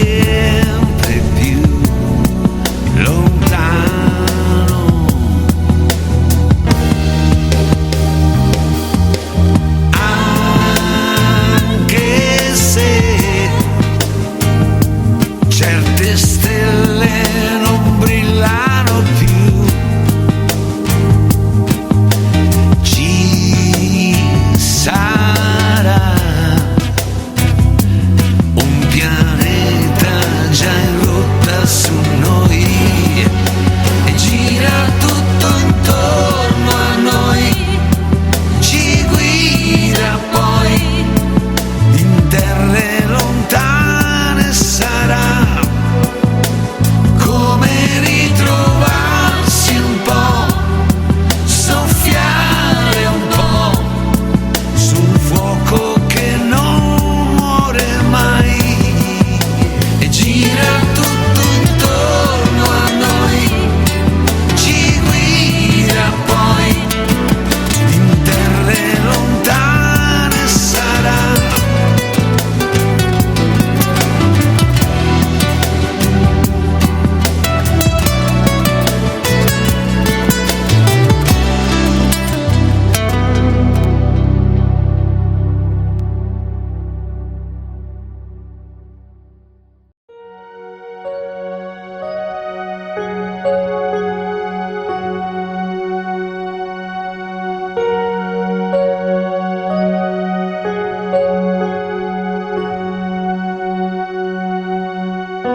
sempre più lontano. Anche se certe stelle non brillano più, ci sarà un pianeta già in rotta su noi e gira tutto intorno a noi, ci guida poi in terre lontane. Sarà come ritrovarsi un po', soffiare un po' su un fuoco che non muore mai e gira tutto intorno a noi, ci guida poi in terre lontane. Sarà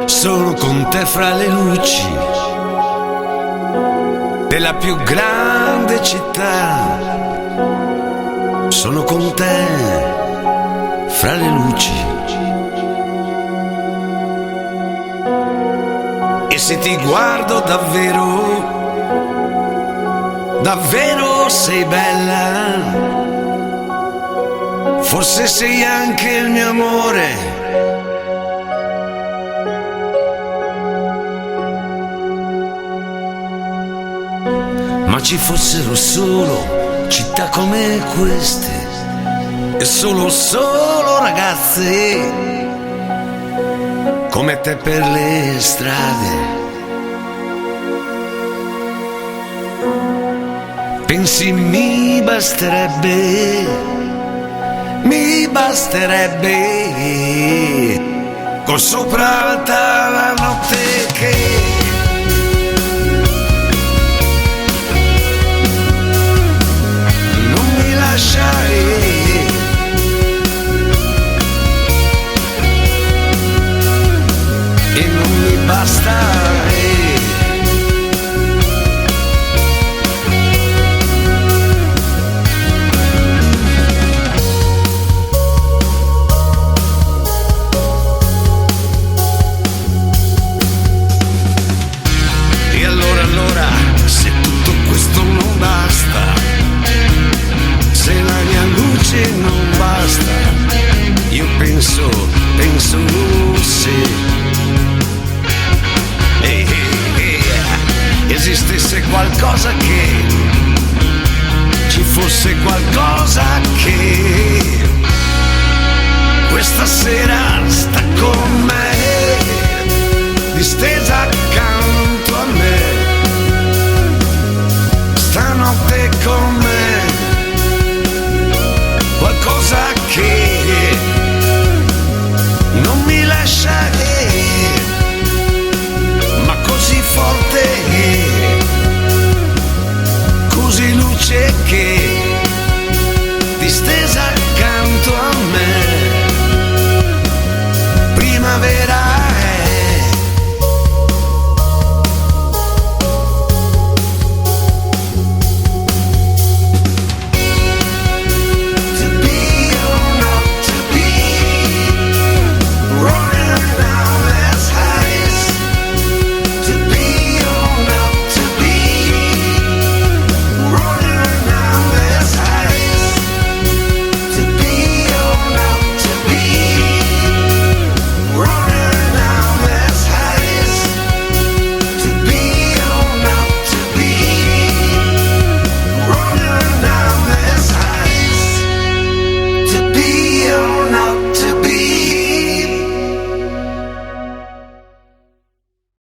sono con te fra le luci della più grande città, sono con te fra le luci, e se ti guardo davvero, davvero sei bella, forse sei anche il mio amore. Ma ci fossero solo città come queste e solo ragazze come te per le strade, pensi mi basterebbe con sopra alta la notte che lasciare e non mi basta. E allora se tutto questo non basta, se la mia luce non basta, io penso se esistesse qualcosa che, ci fosse qualcosa che questa sera sta con me, di